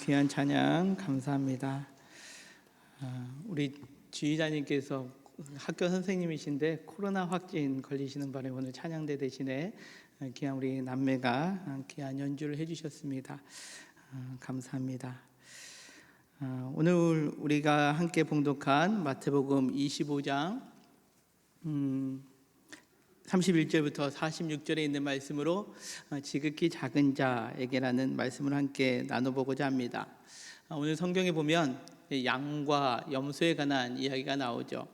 귀한 찬양 감사합니다. 우리 지휘자님께서 학교 선생님이신데 코로나 확진 걸리시는 바람에 오늘 찬양대 대신에 귀한 우리 남매가 귀한 연주를 해주셨습니다. 감사합니다. 오늘 우리가 함께 봉독한 마태복음 25장 31절부터 46절에 있는 말씀으로 지극히 작은 자에게라는 말씀을 함께 나눠보고자 합니다. 오늘 성경에 보면 양과 염소에 관한 이야기가 나오죠.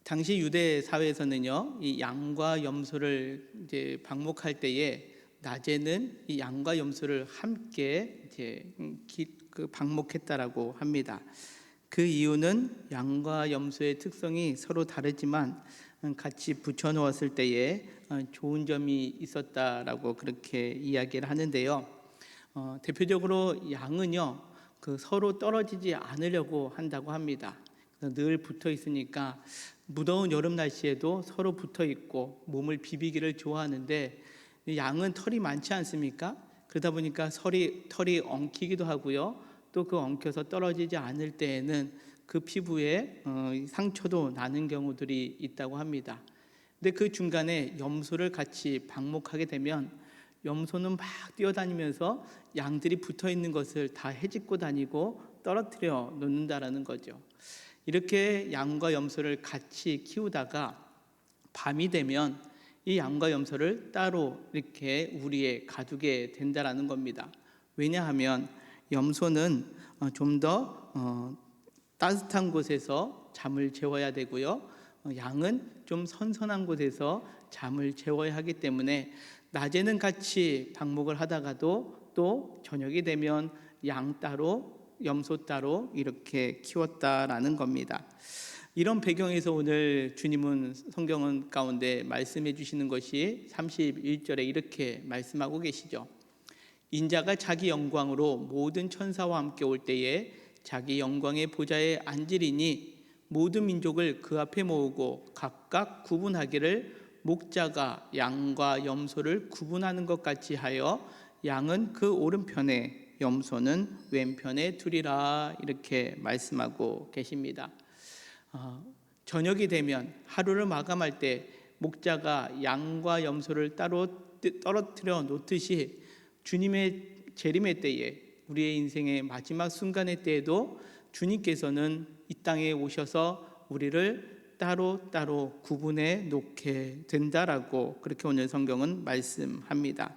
당시 유대 사회에서는요, 이 양과 염소를 이제 방목할 때에 낮에는 이 양과 염소를 함께 이제 방목했다라고 합니다. 그 이유는 양과 염소의 특성이 서로 다르지만 같이 붙여 놓았을 때에 좋은 점이 있었다라고 그렇게 이야기를 하는데요. 대표적으로 양은요, 서로 떨어지지 않으려고 한다고 합니다. 늘 붙어 있으니까 무더운 여름 날씨에도 서로 붙어 있고 몸을 비비기를 좋아하는데, 양은 털이 많지 않습니까? 그러다 보니까 털이 엉키기도 하고요. 또 그 엉켜서 떨어지지 않을 때에는 그 피부에 상처도 나는 경우들이 있다고 합니다. 근데 그 중간에 염소를 같이 방목하게 되면 염소는 막 뛰어다니면서 양들이 붙어 있는 것을 다 헤집고 다니고 떨어뜨려 놓는다라는 거죠. 이렇게 양과 염소를 같이 키우다가 밤이 되면 이 양과 염소를 따로 이렇게 우리에 가두게 된다라는 겁니다. 왜냐하면 염소는 좀 더 따뜻한 곳에서 잠을 재워야 되고요, 양은 좀 선선한 곳에서 잠을 재워야 하기 때문에 낮에는 같이 방목을 하다가도 또 저녁이 되면 양 따로 염소 따로 이렇게 키웠다라는 겁니다. 이런 배경에서 오늘 주님은 성경 가운데 말씀해 주시는 것이 31절에 이렇게 말씀하고 계시죠. 인자가 자기 영광으로 모든 천사와 함께 올 때에 자기 영광의 보좌에 앉으리니 모든 민족을 그 앞에 모으고 각각 구분하기를 목자가 양과 염소를 구분하는 것 같이 하여 양은 그 오른편에 염소는 왼편에 두리라, 이렇게 말씀하고 계십니다. 저녁이 되면 하루를 마감할 때 목자가 양과 염소를 따로 떨어뜨려 놓듯이 주님의 재림의 때에, 우리의 인생의 마지막 순간의 때에도 주님께서는 이 땅에 오셔서 우리를 따로 구분해 놓게 된다라고 그렇게 오늘 성경은 말씀합니다.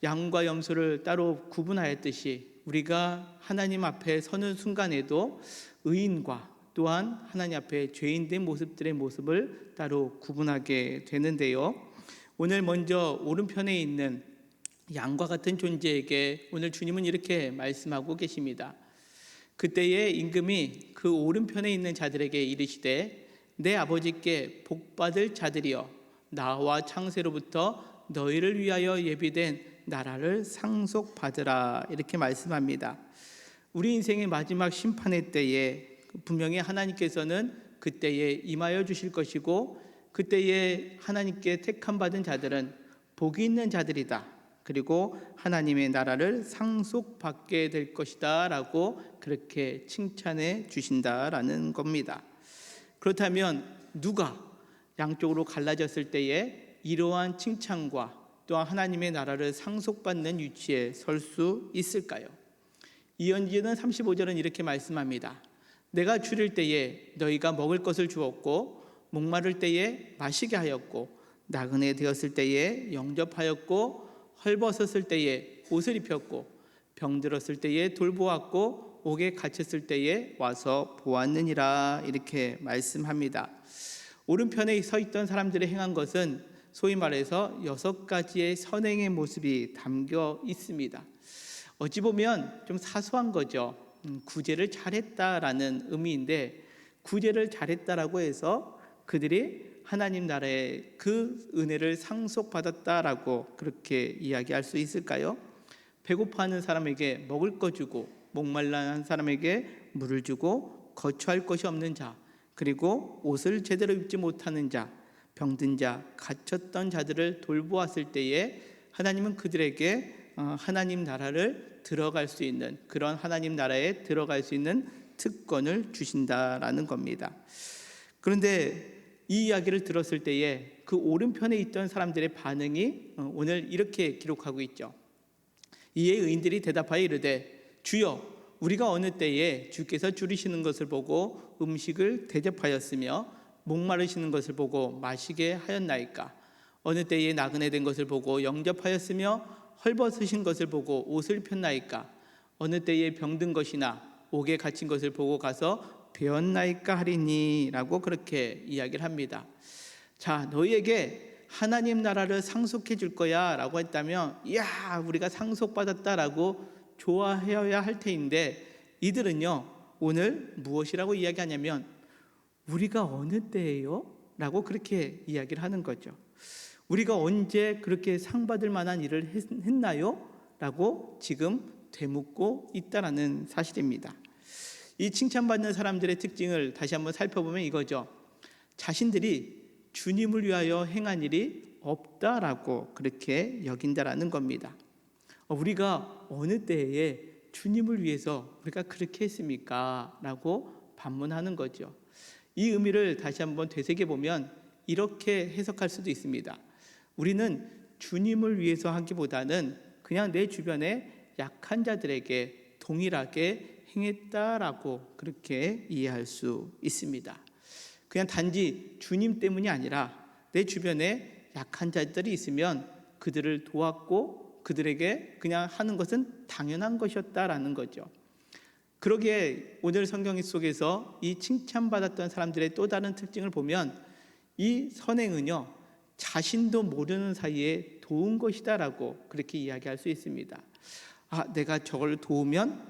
양과 염소를 따로 구분하였듯이 우리가 하나님 앞에 서는 순간에도 의인과 또한 하나님 앞에 죄인된 모습들의 모습을 따로 구분하게 되는데요. 오늘 먼저 오른편에 있는 양과 같은 존재에게 오늘 주님은 이렇게 말씀하고 계십니다. 그때의 임금이 그 오른편에 있는 자들에게 이르시되 내 아버지께 복받을 자들이여 나와 창세로부터 너희를 위하여 예비된 나라를 상속받으라, 이렇게 말씀합니다. 우리 인생의 마지막 심판의 때에 분명히 하나님께서는 그때에 임하여 주실 것이고, 그때에 하나님께 택함 받은 자들은 복이 있는 자들이다, 그리고 하나님의 나라를 상속받게 될 것이다 라고 그렇게 칭찬해 주신다라는 겁니다. 그렇다면 누가 양쪽으로 갈라졌을 때에 이러한 칭찬과 또한 하나님의 나라를 상속받는 위치에 설 수 있을까요? 이어지는 35절은 이렇게 말씀합니다. 내가 줄일 때에 너희가 먹을 것을 주었고, 목마를 때에 마시게 하였고, 나그네 되었을 때에 영접하였고, 헐벗었을 때에 옷을 입혔고, 병들었을 때에 돌보았고, 옥에 갇혔을 때에 와서 보았느니라, 이렇게 말씀합니다. 오른편에 서 있던 사람들이 행한 것은 소위 말해서 6가지의 선행의 모습이 담겨 있습니다. 어찌 보면 좀 사소한 거죠. 구제를 잘했다라는 의미인데, 구제를 잘했다라고 해서 그들이 하나님 나라의 그 은혜를 상속받았다라고 그렇게 이야기할 수 있을까요? 배고파하는 사람에게 먹을 거 주고, 목말라한 사람에게 물을 주고, 거처할 것이 없는 자, 그리고 옷을 제대로 입지 못하는 자, 병든 자, 갇혔던 자들을 돌보았을 때에 하나님은 그들에게 하나님 나라를 들어갈 수 있는, 그런 하나님 나라에 들어갈 수 있는 특권을 주신다라는 겁니다. 그런데 이 이야기를 들었을 때에 그 오른편에 있던 사람들의 반응이 오늘 이렇게 기록하고 있죠. 이에 의인들이 대답하여 이르되 주여 우리가 어느 때에 주께서 줄이시는 것을 보고 음식을 대접하였으며 목마르시는 것을 보고 마시게 하였나이까? 어느 때에 나그네 된 것을 보고 영접하였으며 헐벗으신 것을 보고 옷을 폈나이까? 어느 때에 병든 것이나 옥에 갇힌 것을 보고 가서 배웠나이까 하리니? 라고 그렇게 이야기를 합니다. 자, 너희에게 하나님 나라를 상속해 줄 거야 라고 했다면 이야 우리가 상속받았다라고 좋아해야 할 테인데, 이들은요 오늘 무엇이라고 이야기하냐면 우리가 어느 때예요? 라고 그렇게 이야기를 하는 거죠. 우리가 언제 그렇게 상 받을 만한 일을 했나요? 라고 지금 되묻고 있다는 사실입니다. 이 칭찬받는 사람들의 특징을 다시 한번 살펴보면 이거죠. 자신들이 주님을 위하여 행한 일이 없다라고 그렇게 여긴다라는 겁니다. 우리가 어느 때에 주님을 위해서 우리가 그렇게 했습니까? 라고 반문하는 거죠. 이 의미를 다시 한번 되새겨보면 이렇게 해석할 수도 있습니다. 우리는 주님을 위해서 하기보다는 그냥 내 주변에 약한 자들에게 동일하게 행했다라고 그렇게 이해할 수 있습니다. 그냥 단지 주님 때문이 아니라 내 주변에 약한 자들이 있으면 그들을 도왔고 그들에게 그냥 하는 것은 당연한 것이었다라는 거죠. 그러기에 오늘 성경 속에서 이 칭찬받았던 사람들의 또 다른 특징을 보면 이 선행은요 자신도 모르는 사이에 도운 것이다라고 그렇게 이야기할 수 있습니다. 내가 저걸 도우면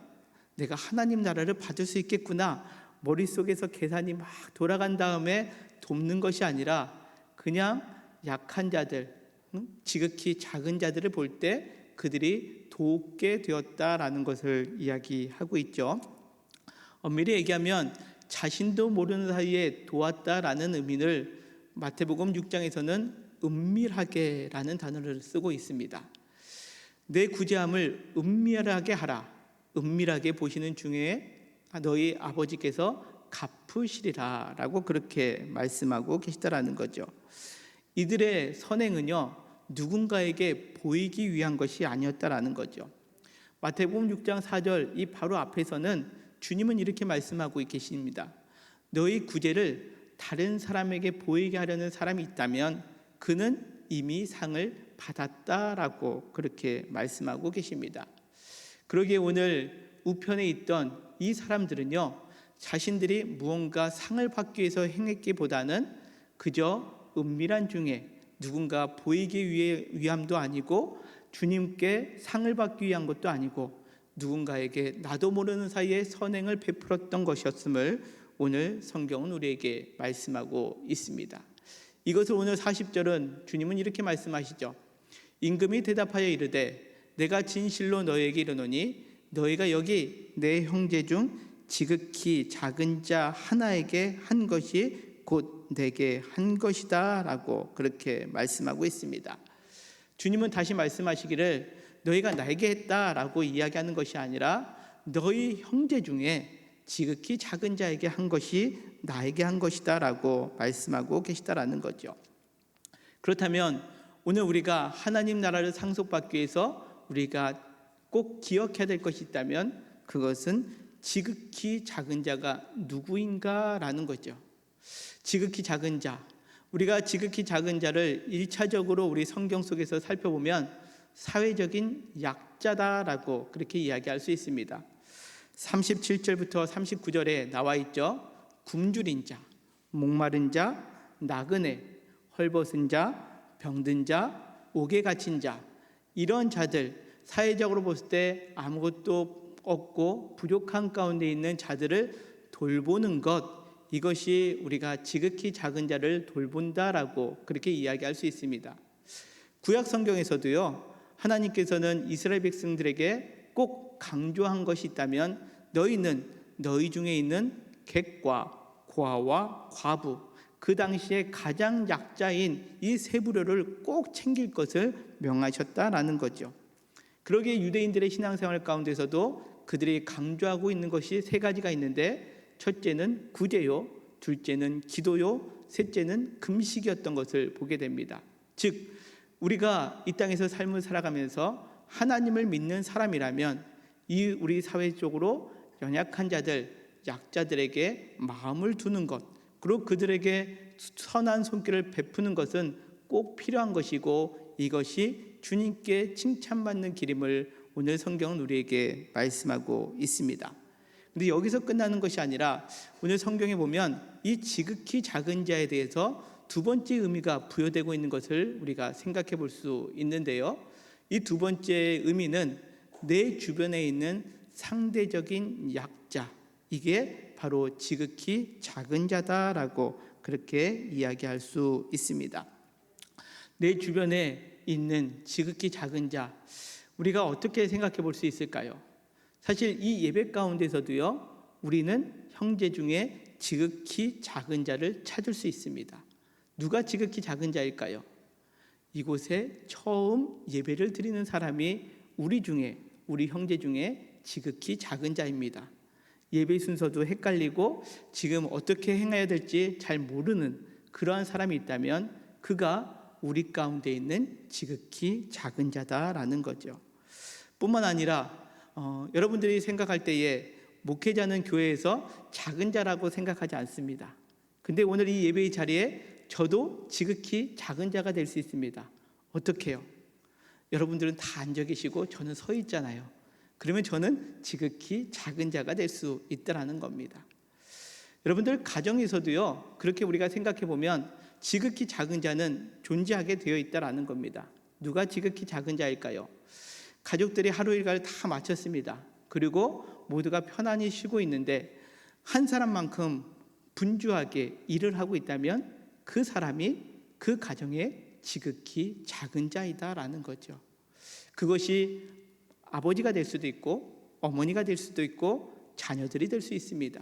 내가 하나님 나라를 받을 수 있겠구나, 머릿속에서 계산이 막 돌아간 다음에 돕는 것이 아니라 그냥 약한 자들, 지극히 작은 자들을 볼 때 그들이 돕게 되었다라는 것을 이야기하고 있죠. 엄밀히 얘기하면 자신도 모르는 사이에 도왔다라는 의미를 마태복음 6장에서는 은밀하게라는 단어를 쓰고 있습니다. 내 구제함을 은밀하게 하라. 은밀하게 보시는 중에 너희 아버지께서 갚으시리라 라고 그렇게 말씀하고 계시다라는 거죠. 이들의 선행은요 누군가에게 보이기 위한 것이 아니었다라는 거죠. 마태복음 6장 4절 이 바로 앞에서는 주님은 이렇게 말씀하고 계십니다. 너희 구제를 다른 사람에게 보이게 하려는 사람이 있다면 그는 이미 상을 받았다라고 그렇게 말씀하고 계십니다. 그러기에 오늘 우편에 있던 이 사람들은요 자신들이 무언가 상을 받기 위해서 행했기보다는 그저 은밀한 중에 누군가 보이기 위함도 아니고 주님께 상을 받기 위한 것도 아니고 누군가에게 나도 모르는 사이에 선행을 베풀었던 것이었음을 오늘 성경은 우리에게 말씀하고 있습니다. 이것을 오늘 40절은 주님은 이렇게 말씀하시죠. 임금이 대답하여 이르되 내가 진실로 너희에게 이르노니 너희가 여기 내 형제 중 지극히 작은 자 하나에게 한 것이 곧 내게 한 것이다 라고 그렇게 말씀하고 있습니다. 주님은 다시 말씀하시기를 너희가 나에게 했다라고 이야기하는 것이 아니라 너희 형제 중에 지극히 작은 자에게 한 것이 나에게 한 것이다 라고 말씀하고 계시다라는 거죠. 그렇다면 오늘 우리가 하나님 나라를 상속받기 위해서 우리가 꼭 기억해야 될 것이 있다면 그것은 지극히 작은 자가 누구인가 라는 거죠. 지극히 작은 자, 우리가 지극히 작은 자를 1차적으로 우리 성경 속에서 살펴보면 사회적인 약자다라고 그렇게 이야기할 수 있습니다. 37절부터 39절에 나와 있죠. 굶주린 자, 목마른 자, 나그네, 헐벗은 자, 병든 자, 옥에 갇힌 자, 이런 자들, 사회적으로 봤을 때 아무것도 없고 부족한 가운데 있는 자들을 돌보는 것, 이것이 우리가 지극히 작은 자를 돌본다라고 그렇게 이야기할 수 있습니다. 구약 성경에서도요, 하나님께서는 이스라엘 백성들에게 꼭 강조한 것이 있다면 너희는 너희 중에 있는 객과 고아와 과부, 그 당시에 가장 약자인 이 세 부류를 꼭 챙길 것을 명하셨다라는 거죠. 그러기에 유대인들의 신앙생활 가운데서도 그들이 강조하고 있는 것이 세 가지가 있는데, 첫째는 구제요, 둘째는 기도요, 셋째는 금식이었던 것을 보게 됩니다. 즉 우리가 이 땅에서 삶을 살아가면서 하나님을 믿는 사람이라면 이 우리 사회적으로 연약한 자들, 약자들에게 마음을 두는 것, 그리고 그들에게 선한 손길을 베푸는 것은 꼭 필요한 것이고, 이것이 주님께 칭찬받는 길임을 오늘 성경은 우리에게 말씀하고 있습니다. 근데 여기서 끝나는 것이 아니라 오늘 성경에 보면 이 지극히 작은 자에 대해서 두 번째 의미가 부여되고 있는 것을 우리가 생각해 볼 수 있는데요. 이 두 번째 의미는 내 주변에 있는 상대적인 약자, 이게 바로 지극히 작은 자다라고 그렇게 이야기할 수 있습니다. 내 주변에 있는 지극히 작은 자, 우리가 어떻게 생각해 볼 수 있을까요? 사실 이 예배 가운데서도요, 우리는 형제 중에 지극히 작은 자를 찾을 수 있습니다. 누가 지극히 작은 자일까요? 이곳에 처음 예배를 드리는 사람이 우리 형제 중에 지극히 작은 자입니다. 예배 순서도 헷갈리고 지금 어떻게 행해야 될지 잘 모르는 그러한 사람이 있다면 그가 우리 가운데 있는 지극히 작은 자다라는 거죠. 뿐만 아니라 여러분들이 생각할 때에 목회자는 교회에서 작은 자라고 생각하지 않습니다. 근데 오늘 이 예배의 자리에 저도 지극히 작은 자가 될 수 있습니다. 어떻게 해요? 여러분들은 다 앉아 계시고 저는 서 있잖아요. 그러면 저는 지극히 작은 자가 될 수 있다라는 겁니다. 여러분들 가정에서도요, 그렇게 우리가 생각해 보면 지극히 작은 자는 존재하게 되어 있다라는 겁니다. 누가 지극히 작은 자일까요? 가족들이 하루 일과를 다 마쳤습니다. 그리고 모두가 편안히 쉬고 있는데 한 사람만큼 분주하게 일을 하고 있다면 그 사람이 그 가정의 지극히 작은 자이다라는 거죠. 그것이 아버지가 될 수도 있고 어머니가 될 수도 있고 자녀들이 될 수 있습니다.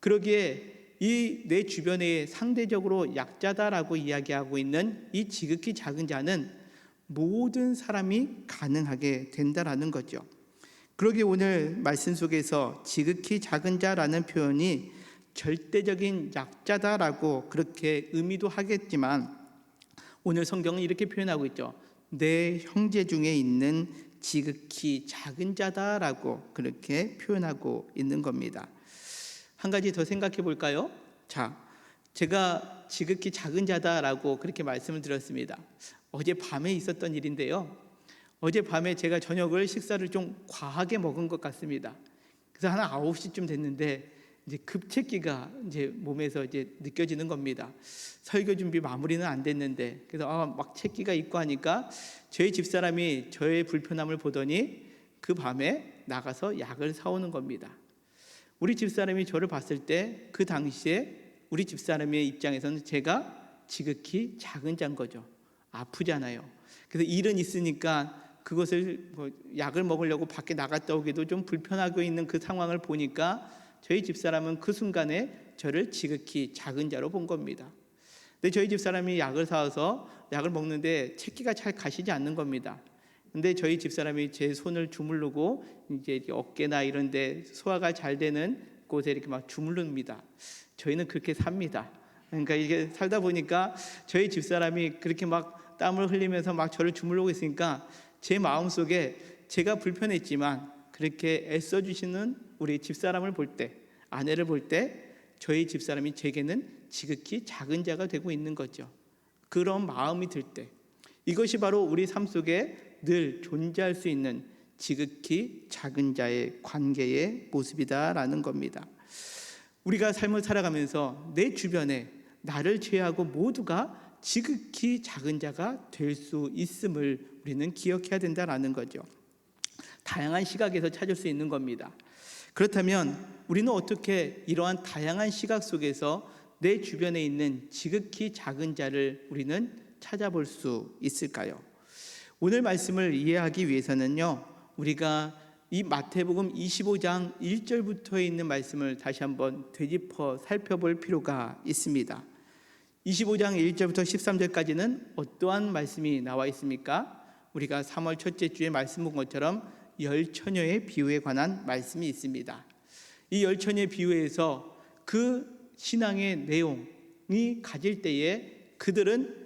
그러기에 이 내 주변에 상대적으로 약자다라고 이야기하고 있는 이 지극히 작은 자는 모든 사람이 가능하게 된다라는 거죠. 그러기에 오늘 말씀 속에서 지극히 작은 자라는 표현이 절대적인 약자다라고 그렇게 의미도 하겠지만, 오늘 성경은 이렇게 표현하고 있죠. 내 형제 중에 있는 지극히 작은 자다라고 그렇게 표현하고 있는 겁니다. 한 가지 더 생각해 볼까요? 자, 제가 지극히 작은 자다라고 그렇게 말씀을 드렸습니다. 어젯밤에 있었던 일인데요. 어젯밤에 제가 저녁을 식사를 좀 과하게 먹은 것 같습니다. 그래서 한 9시쯤 됐는데 이제 급체기가 이제 몸에서 이제 느껴지는 겁니다. 설교 준비 마무리는 안 됐는데, 그래서 막 체기가 있고 하니까 저희 집사람이 저의 불편함을 보더니 그 밤에 나가서 약을 사오는 겁니다. 우리 집사람이 저를 봤을 때 그 당시에 우리 집사람의 입장에서는 제가 지극히 작은 자인 거죠. 아프잖아요. 그래서 일은 있으니까 그것을 약을 먹으려고 밖에 나갔다 오기도 좀 불편하고 있는 그 상황을 보니까 저희 집사람은 그 순간에 저를 지극히 작은 자로 본 겁니다. 근데 저희 집사람이 약을 사와서 약을 먹는데 체기가 잘 가시지 않는 겁니다. 근데 저희 집사람이 제 손을 주물르고 이제 어깨나 이런 데 소화가 잘 되는 곳에 이렇게 막 주물릅니다. 저희는 그렇게 삽니다. 그러니까 이게 살다 보니까 저희 집사람이 그렇게 막 땀을 흘리면서 막 저를 주물르고 있으니까 제 마음속에 제가 불편했지만 그렇게 애써주시는 우리 집사람을 볼 때, 아내를 볼 때 저희 집사람이 제게는 지극히 작은 자가 되고 있는 거죠. 그런 마음이 들 때, 이것이 바로 우리 삶 속에 늘 존재할 수 있는 지극히 작은 자의 관계의 모습이다라는 겁니다. 우리가 삶을 살아가면서 내 주변에 나를 제외하고 모두가 지극히 작은 자가 될 수 있음을 우리는 기억해야 된다라는 거죠. 다양한 시각에서 찾을 수 있는 겁니다. 그렇다면 우리는 어떻게 이러한 다양한 시각 속에서 내 주변에 있는 지극히 작은 자를 우리는 찾아볼 수 있을까요? 오늘 말씀을 이해하기 위해서는요, 우리가 이 마태복음 25장 1절부터에 있는 말씀을 다시 한번 되짚어 살펴볼 필요가 있습니다. 25장 1절부터 13절까지는 어떠한 말씀이 나와 있습니까? 우리가 3월 첫째 주에 말씀 본 것처럼 열 처녀의 비유에 관한 말씀이 있습니다. 이 열 처녀의 비유에서 그 신앙의 내용이 가질 때에 그들은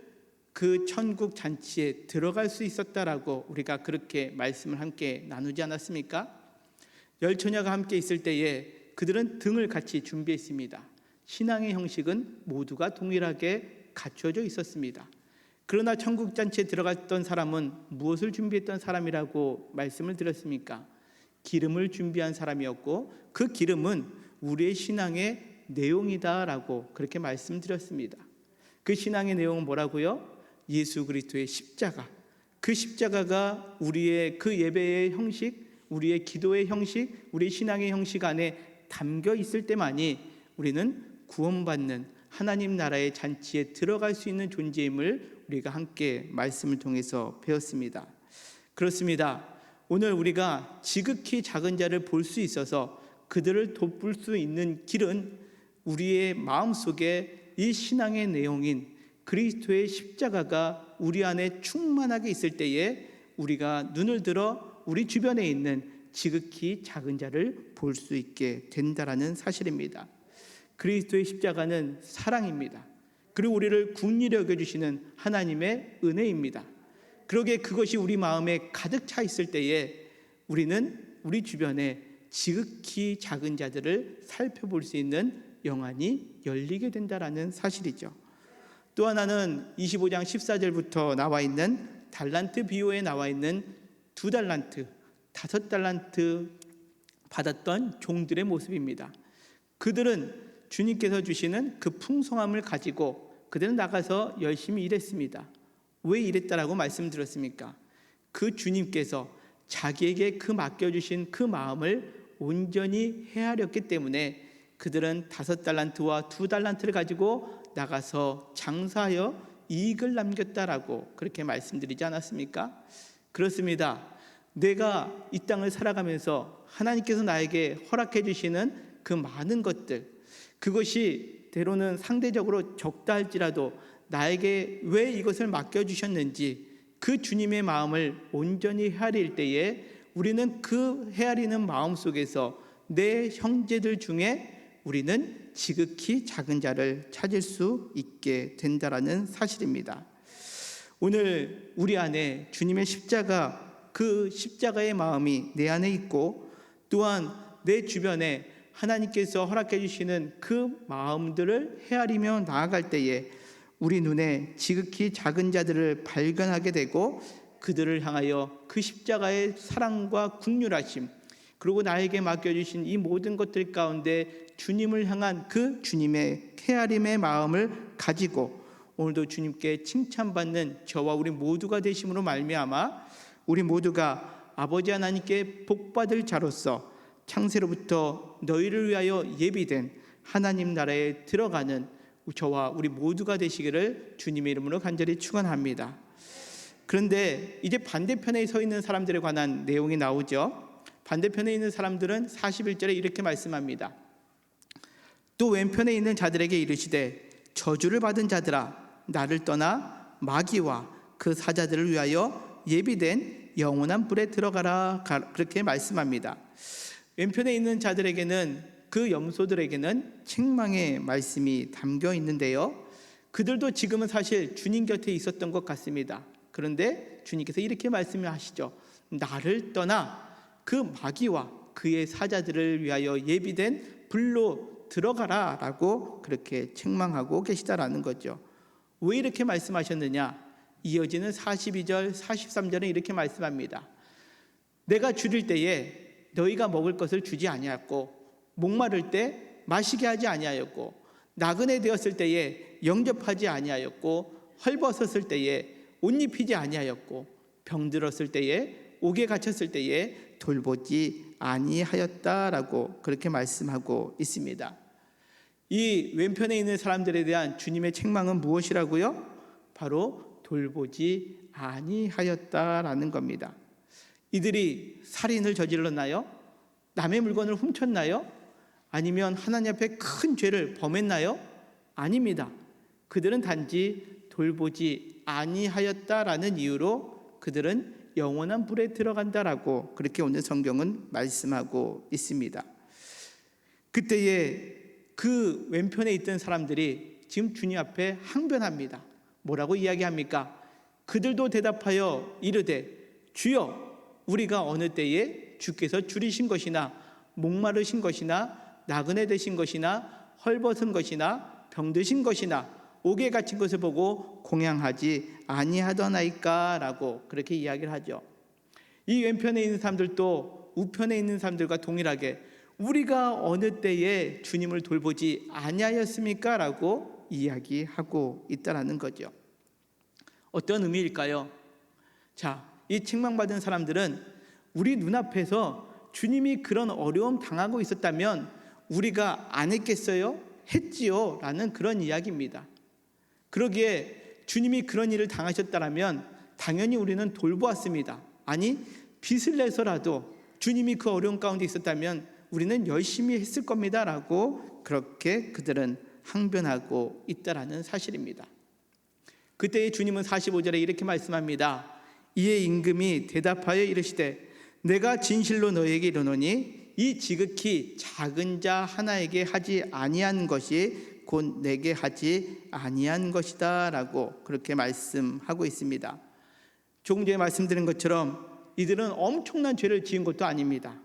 그 천국 잔치에 들어갈 수 있었다라고 우리가 그렇게 말씀을 함께 나누지 않았습니까? 열 처녀가 함께 있을 때에 그들은 등을 같이 준비했습니다. 신앙의 형식은 모두가 동일하게 갖춰져 있었습니다. 그러나 천국 잔치에 들어갔던 사람은 무엇을 준비했던 사람이라고 말씀을 드렸습니까? 기름을 준비한 사람이었고 그 기름은 우리의 신앙의 내용이다라고 그렇게 말씀드렸습니다. 그 신앙의 내용은 뭐라고요? 예수 그리스도의 십자가. 그 십자가가 우리의 그 예배의 형식, 우리의 기도의 형식, 우리의 신앙의 형식 안에 담겨 있을 때만이 우리는 구원받는 하나님 나라의 잔치에 들어갈 수 있는 존재임을 우리가 함께 말씀을 통해서 배웠습니다. 그렇습니다. 오늘 우리가 지극히 작은 자를 볼 수 있어서 그들을 돕을 수 있는 길은 우리의 마음속에 이 신앙의 내용인 그리스도의 십자가가 우리 안에 충만하게 있을 때에 우리가 눈을 들어 우리 주변에 있는 지극히 작은 자를 볼 수 있게 된다라는 사실입니다. 그리스도의 십자가는 사랑입니다. 그리고 우리를 긍휼히 여겨주시는 하나님의 은혜입니다. 그러기에 그것이 우리 마음에 가득 차 있을 때에 우리는 우리 주변에 지극히 작은 자들을 살펴볼 수 있는 영안이 열리게 된다라는 사실이죠. 또 하나는 25장 14절부터 나와 있는 달란트 비유에 나와 있는 2달란트, 5달란트 받았던 종들의 모습입니다. 그들은 주님께서 주시는 그 풍성함을 가지고 그들은 나가서 열심히 일했습니다. 왜 일했다라고 말씀드렸습니까? 그 주님께서 자기에게 그 맡겨주신 그 마음을 온전히 헤아렸기 때문에 그들은 5달란트와 2달란트를 가지고 나가서 장사하여 이익을 남겼다라고 그렇게 말씀드리지 않았습니까? 그렇습니다. 내가 이 땅을 살아가면서 하나님께서 나에게 허락해 주시는 그 많은 것들, 그것이 때로는 상대적으로 적다 할지라도 나에게 왜 이것을 맡겨주셨는지 그 주님의 마음을 온전히 헤아릴 때에 우리는 그 헤아리는 마음 속에서 내 형제들 중에 우리는 지극히 작은 자를 찾을 수 있게 된다라는 사실입니다. 오늘 우리 안에 주님의 십자가, 그 십자가의 마음이 내 안에 있고 또한 내 주변에 하나님께서 허락해 주시는 그 마음들을 헤아리며 나아갈 때에 우리 눈에 지극히 작은 자들을 발견하게 되고 그들을 향하여 그 십자가의 사랑과 긍휼하심, 그리고 나에게 맡겨주신 이 모든 것들 가운데 주님을 향한 그 주님의 헤아림의 마음을 가지고 오늘도 주님께 칭찬받는 저와 우리 모두가 되심으로 말미암아 우리 모두가 아버지 하나님께 복받을 자로서 창세로부터 너희를 위하여 예비된 하나님 나라에 들어가는 저와 우리 모두가 되시기를 주님의 이름으로 간절히 축원합니다. 그런데 이제 반대편에 서 있는 사람들에 관한 내용이 나오죠. 반대편에 있는 사람들은 41절에 이렇게 말씀합니다. 또 왼편에 있는 자들에게 이르시되 저주를 받은 자들아 나를 떠나 마귀와 그 사자들을 위하여 예비된 영원한 불에 들어가라, 그렇게 말씀합니다. 왼편에 있는 자들에게는, 그 염소들에게는 책망의 말씀이 담겨 있는데요, 그들도 지금은 사실 주님 곁에 있었던 것 같습니다. 그런데 주님께서 이렇게 말씀하시죠. 나를 떠나 그 마귀와 그의 사자들을 위하여 예비된 불로 들어가라 라고 그렇게 책망하고 계시다라는 거죠. 왜 이렇게 말씀하셨느냐? 이어지는 42절 43절은 이렇게 말씀합니다. 내가 줄일 때에 너희가 먹을 것을 주지 아니하였고 목마를 때 마시게 하지 아니하였고 나그네 되었을 때에 영접하지 아니하였고 헐벗었을 때에 옷 입히지 아니하였고 병들었을 때에 옥에 갇혔을 때에 돌보지 아니하였다라고 그렇게 말씀하고 있습니다. 이 왼편에 있는 사람들에 대한 주님의 책망은 무엇이라고요? 바로 돌보지 아니하였다라는 겁니다. 이들이 살인을 저질렀나요? 남의 물건을 훔쳤나요? 아니면 하나님 앞에 큰 죄를 범했나요? 아닙니다. 그들은 단지 돌보지 아니하였다라는 이유로 그들은 영원한 불에 들어간다라고 그렇게 오늘 성경은 말씀하고 있습니다. 그때에 그 왼편에 있던 사람들이 지금 주님 앞에 항변합니다. 뭐라고 이야기합니까? 그들도 대답하여 이르되 주여, 우리가 어느 때에 주께서 줄이신 것이나 목마르신 것이나 나그네 되신 것이나 헐벗은 것이나 병드신 것이나 옥에 갇힌 것을 보고 공양하지 아니하더나이까 라고 그렇게 이야기를 하죠. 이 왼편에 있는 사람들도 우편에 있는 사람들과 동일하게 우리가 어느 때에 주님을 돌보지 아니하였습니까? 라고 이야기하고 있다는 거죠. 어떤 의미일까요? 자, 이 책망받은 사람들은 우리 눈앞에서 주님이 그런 어려움 당하고 있었다면 우리가 안 했겠어요? 했지요 라는 그런 이야기입니다. 그러기에 주님이 그런 일을 당하셨다면 당연히 우리는 돌보았습니다. 아니, 빚을 내서라도 주님이 그 어려운 가운데 있었다면 우리는 열심히 했을 겁니다 라고 그렇게 그들은 항변하고 있다는 사실입니다. 그때 주님은 45절에 이렇게 말씀합니다. 이에 임금이 대답하여 이르시되 내가 진실로 너에게 이르노니 이 지극히 작은 자 하나에게 하지 아니한 것이 곧 내게 하지 아니한 것이다 라고 그렇게 말씀하고 있습니다. 조금 전에 말씀드린 것처럼 이들은 엄청난 죄를 지은 것도 아닙니다.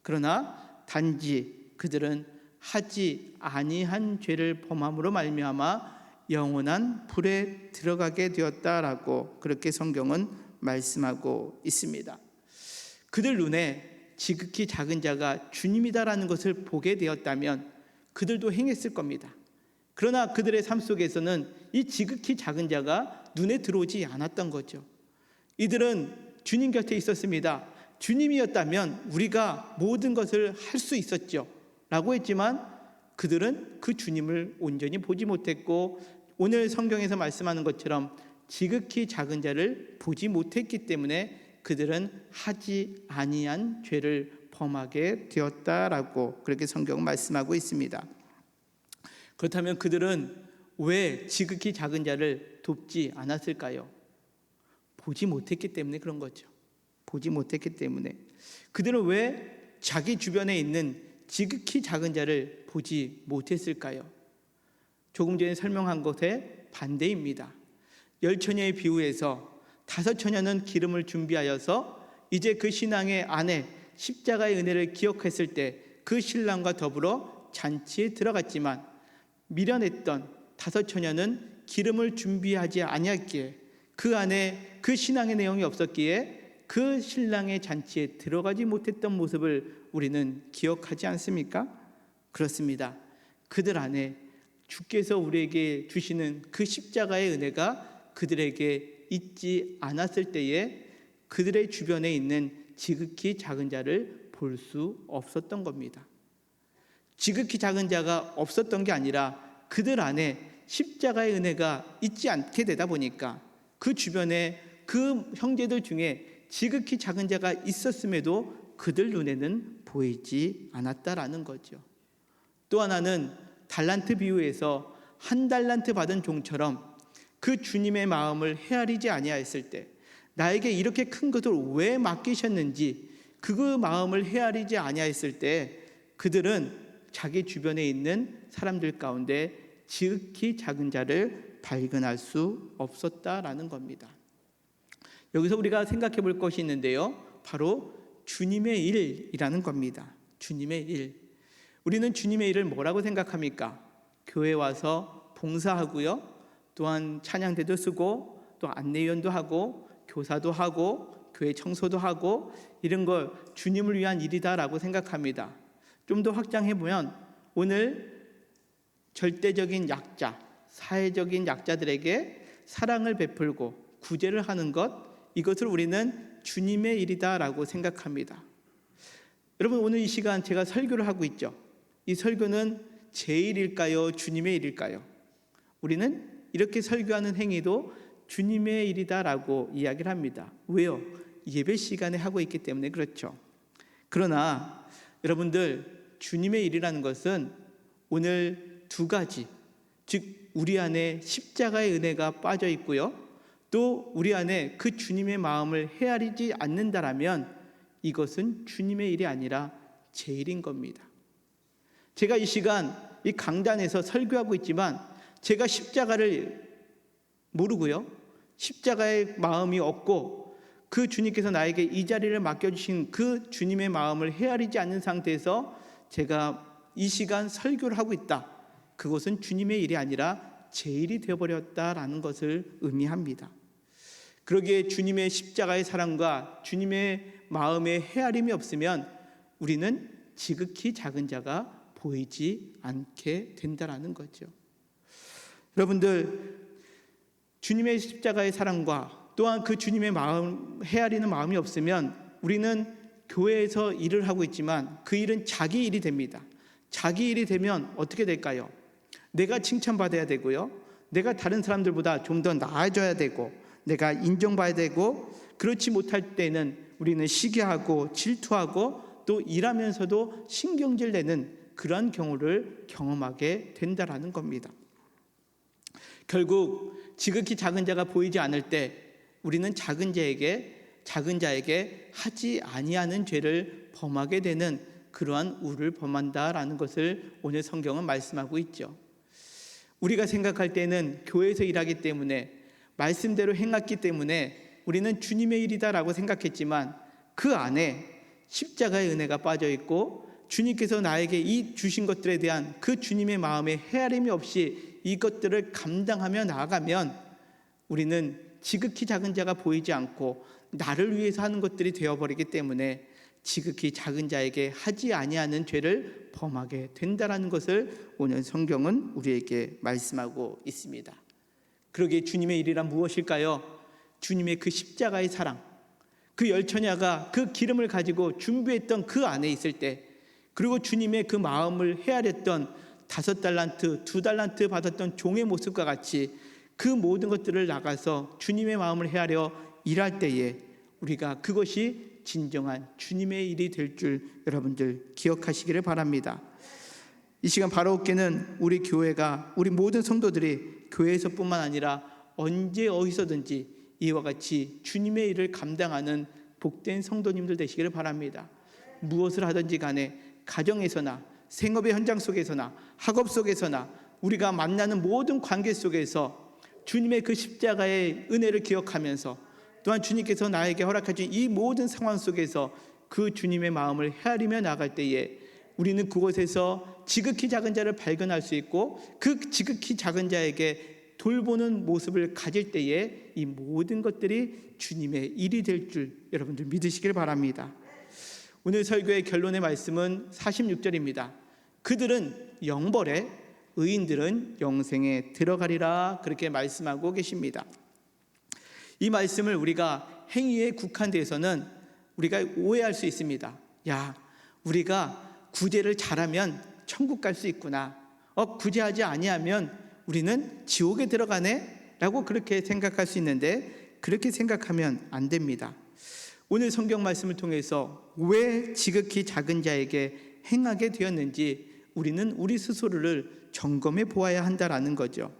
그러나 단지 그들은 하지 아니한 죄를 범함으로 말미암아 영원한 불에 들어가게 되었다라고 그렇게 성경은 말씀하고 있습니다. 그들 눈에 지극히 작은 자가 주님이다라는 것을 보게 되었다면 그들도 행했을 겁니다. 그러나 그들의 삶 속에서는 이 지극히 작은 자가 눈에 들어오지 않았던 거죠. 이들은 주님 곁에 있었습니다. 주님이었다면 우리가 모든 것을 할 수 있었죠 라고 했지만 그들은 그 주님을 온전히 보지 못했고 오늘 성경에서 말씀하는 것처럼 지극히 작은 자를 보지 못했기 때문에 그들은 하지 아니한 죄를 범하게 되었다라고 그렇게 성경은 말씀하고 있습니다. 그렇다면 그들은 왜 지극히 작은 자를 돕지 않았을까요? 보지 못했기 때문에 그런 거죠. 보지 못했기 때문에. 그들은 왜 자기 주변에 있는 지극히 작은 자를 보지 못했을까요? 조금 전에 설명한 것의 반대입니다. 10처녀의 비유에서 5처녀는 기름을 준비하여서 이제 그 신랑의 아내 십자가의 은혜를 기억했을 때 그 신랑과 더불어 잔치에 들어갔지만 미련했던 5처녀는 기름을 준비하지 아니했기에 그 안에 그 신앙의 내용이 없었기에 그 신랑의 잔치에 들어가지 못했던 모습을 우리는 기억하지 않습니까? 그렇습니다. 그들 안에 주께서 우리에게 주시는 그 십자가의 은혜가 그들에게 있지 않았을 때에 그들의 주변에 있는 지극히 작은 자를 볼 수 없었던 겁니다. 지극히 작은 자가 없었던 게 아니라 그들 안에 십자가의 은혜가 있지 않게 되다 보니까 그 주변에 그 형제들 중에 지극히 작은 자가 있었음에도 그들 눈에는 보이지 않았다라는 거죠. 또 하나는 달란트 비유에서 1달란트 받은 종처럼 그 주님의 마음을 헤아리지 아니하였을 때 나에게 이렇게 큰 것을 왜 맡기셨는지 그 마음을 헤아리지 아니하였을 때 그들은 자기 주변에 있는 사람들 가운데 지극히 작은 자를 발견할 수 없었다라는 겁니다. 여기서 우리가 생각해 볼 것이 있는데요. 바로 주님의 일이라는 겁니다. 주님의 일. 우리는 주님의 일을 뭐라고 생각합니까? 교회 와서 봉사하고요. 또한 찬양대도 쓰고 또 안내위원도 하고 교사도 하고 교회 청소도 하고 이런 걸 주님을 위한 일이다라고 생각합니다. 좀 더 확장해 보면 오늘 절대적인 약자, 사회적인 약자들에게 사랑을 베풀고 구제를 하는 것, 이것을 우리는 주님의 일이다라고 생각합니다. 여러분, 오늘 이 시간 제가 설교를 하고 있죠. 이 설교는 제 일일까요? 주님의 일일까요? 우리는 이렇게 설교하는 행위도 주님의 일이다라고 이야기를 합니다. 왜요? 예배 시간에 하고 있기 때문에 그렇죠. 그러나 여러분들, 주님의 일이라는 것은 오늘 두 가지, 즉 우리 안에 십자가의 은혜가 빠져 있고요. 또 우리 안에 그 주님의 마음을 헤아리지 않는다라면 이것은 주님의 일이 아니라 제 일인 겁니다. 제가 이 시간 이 강단에서 설교하고 있지만 제가 십자가를 모르고요, 십자가의 마음이 없고 그 주님께서 나에게 이 자리를 맡겨주신 그 주님의 마음을 헤아리지 않는 상태에서 제가 이 시간 설교를 하고 있다, 그것은 주님의 일이 아니라 제 일이 되어버렸다라는 것을 의미합니다. 그러기에 주님의 십자가의 사랑과 주님의 마음의 헤아림이 없으면 우리는 지극히 작은 자가 보이지 않게 된다라는 거죠. 여러분들, 주님의 십자가의 사랑과 또한 그 주님의 마음, 헤아리는 마음이 없으면 우리는 교회에서 일을 하고 있지만 그 일은 자기 일이 됩니다. 자기 일이 되면 어떻게 될까요? 내가 칭찬받아야 되고요, 내가 다른 사람들보다 좀 더 나아져야 되고, 내가 인정받아야 되고, 그렇지 못할 때는 우리는 시기하고 질투하고 또 일하면서도 신경질 내는 그러한 경우를 경험하게 된다라는 겁니다. 결국 지극히 작은 자가 보이지 않을 때 우리는 작은 자에게 하지 아니하는 죄를 범하게 되는 그러한 우를 범한다라는 것을 오늘 성경은 말씀하고 있죠. 우리가 생각할 때는 교회에서 일하기 때문에, 말씀대로 행했기 때문에 우리는 주님의 일이다라고 생각했지만 그 안에 십자가의 은혜가 빠져 있고 주님께서 나에게 이 주신 것들에 대한 그 주님의 마음의 헤아림이 없이 이것들을 감당하며 나아가면 우리는 지극히 작은 자가 보이지 않고 나를 위해서 하는 것들이 되어버리기 때문에 지극히 작은 자에게 하지 아니하는 죄를 범하게 된다라는 것을 오늘 성경은 우리에게 말씀하고 있습니다. 그러기에 주님의 일이란 무엇일까요? 주님의 그 십자가의 사랑, 그 열처녀가 그 기름을 가지고 준비했던 그 안에 있을 때, 그리고 주님의 그 마음을 헤아렸던 5달란트, 2달란트 받았던 종의 모습과 같이 그 모든 것들을 나가서 주님의 마음을 헤아려 일할 때에 우리가 그것이 진정한 주님의 일이 될 줄 여러분들 기억하시기를 바랍니다. 이 시간 바라옵기는 우리 교회가, 우리 모든 성도들이 교회에서뿐만 아니라 언제 어디서든지 이와 같이 주님의 일을 감당하는 복된 성도님들 되시기를 바랍니다. 무엇을 하든지 간에 가정에서나 생업의 현장 속에서나 학업 속에서나 우리가 만나는 모든 관계 속에서 주님의 그 십자가의 은혜를 기억하면서 또한 주님께서 나에게 허락하신 이 모든 상황 속에서 그 주님의 마음을 헤아리며 나갈 때에 우리는 그곳에서 지극히 작은 자를 발견할 수 있고 그 지극히 작은 자에게 돌보는 모습을 가질 때에 이 모든 것들이 주님의 일이 될 줄 여러분들 믿으시길 바랍니다. 오늘 설교의 결론의 말씀은 46절입니다. 그들은 영벌에, 의인들은 영생에 들어가리라, 그렇게 말씀하고 계십니다. 이 말씀을 우리가 행위에 국한돼서는 우리가 오해할 수 있습니다. 야, 우리가 구제를 잘하면 천국 갈 수 있구나. 구제하지 아니하면 우리는 지옥에 들어가네? 라고 그렇게 생각할 수 있는데 그렇게 생각하면 안 됩니다. 오늘 성경 말씀을 통해서 왜 지극히 작은 자에게 행하게 되었는지 우리는 우리 스스로를 점검해 보아야 한다라는 거죠.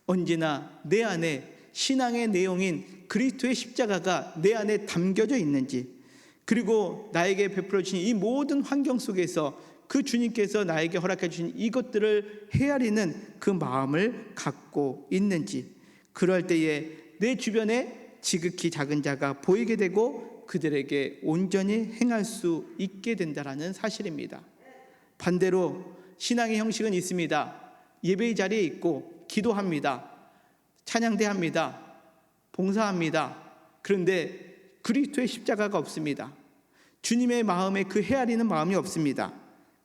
언제나 내 안에 신앙의 내용인 그리스도의 십자가가 내 안에 담겨져 있는지, 그리고 나에게 베풀어 주신 이 모든 환경 속에서 그 주님께서 나에게 허락해 주신 이것들을 헤아리는 그 마음을 갖고 있는지, 그럴 때에 내 주변에 지극히 작은 자가 보이게 되고 그들에게 온전히 행할 수 있게 된다라는 사실입니다. 반대로 신앙의 형식은 있습니다. 예배의 자리에 있고 기도합니다. 찬양대합니다. 봉사합니다. 그런데 그리스도의 십자가가 없습니다. 주님의 마음에 그 헤아리는 마음이 없습니다.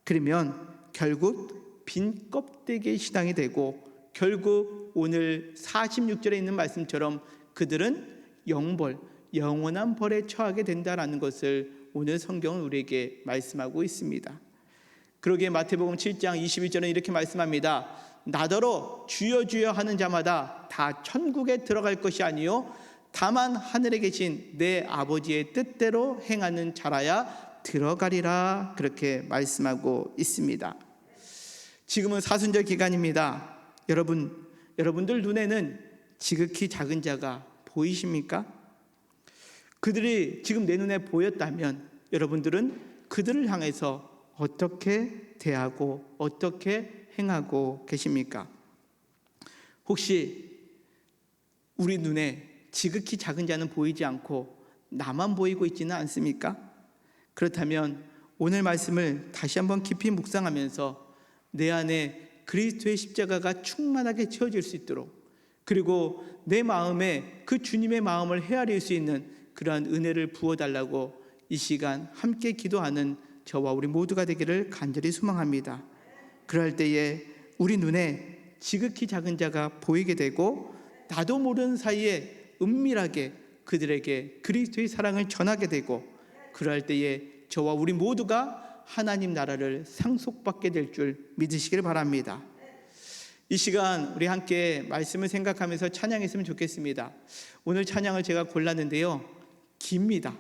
그러면 결국 빈 껍데기의 신앙이 되고 결국 오늘 46절에 있는 말씀처럼 그들은 영벌, 영원한 벌에 처하게 된다라는 것을 오늘 성경은 우리에게 말씀하고 있습니다. 그러기에 마태복음 7장 21절은 이렇게 말씀합니다. 나더러 주여 주여 하는 자마다 다 천국에 들어갈 것이 아니요 다만 하늘에 계신 내 아버지의 뜻대로 행하는 자라야 들어가리라, 그렇게 말씀하고 있습니다. 지금은 사순절 기간입니다. 여러분들 눈에는 지극히 작은 자가 보이십니까? 그들이 지금 내 눈에 보였다면 여러분들은 그들을 향해서 어떻게 대하고 어떻게 행하고 계십니까? 혹시 우리 눈에 지극히 작은 자는 보이지 않고 나만 보이고 있지는 않습니까? 그렇다면 오늘 말씀을 다시 한번 깊이 묵상하면서 내 안에 그리스도의 십자가가 충만하게 채워질 수 있도록, 그리고 내 마음에 그 주님의 마음을 헤아릴 수 있는 그러한 은혜를 부어달라고 이 시간 함께 기도하는 저와 우리 모두가 되기를 간절히 소망합니다. 그럴 때에 우리 눈에 지극히 작은 자가 보이게 되고 나도 모르는 사이에 은밀하게 그들에게 그리스도의 사랑을 전하게 되고, 그럴 때에 저와 우리 모두가 하나님 나라를 상속받게 될 줄 믿으시길 바랍니다. 이 시간 우리 함께 말씀을 생각하면서 찬양했으면 좋겠습니다. 오늘 찬양을 제가 골랐는데요, 깁니다.